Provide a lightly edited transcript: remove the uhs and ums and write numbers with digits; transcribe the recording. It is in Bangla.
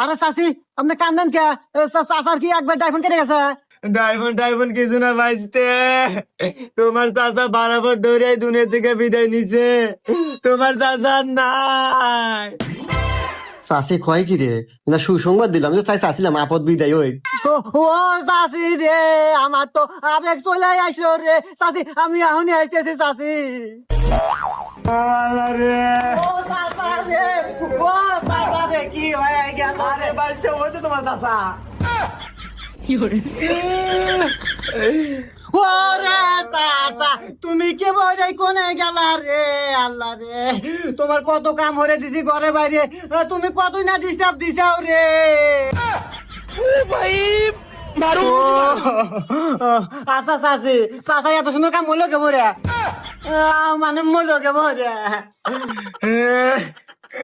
আরে চাচি আপনি কান্দেন কে? চাচার কি একবার ডাইফোন কেটে গেছে? ডাইফোন কিছু না ভাইস্তে, তোমার চাচা বরাবর ধরে দুনিয়া থেকে বিদায় নিছে। তোমার চাচা নাই। চাচি কয় কি রে? না সুসংবাদ দিলাম যে চাইছিলাম আপদ বিদায় ওই। ও চাচি রে, আমার তো আবেগ চলে আসলো রে। চাচি আমি এখনই আসতেছি চাচি। আরে ও চাচা রে, ও চাচা রে, কি হয়ে গেল? আরে ভাইস্তে হয়েছে তোমার চাচা। ওরে চাচা, তুমি কে বলে কোনে গেলা রে? আল্লাহ রে, তোমার কত কাম হরে দিছি ঘরে বাইরে, তুমি কতই না ডিস্টার্ব দিছাও রে। আচ্ছা চাচি, চাচা এত সুন্দর কাম হলো কে মরে? মানে মরলো কে মরে?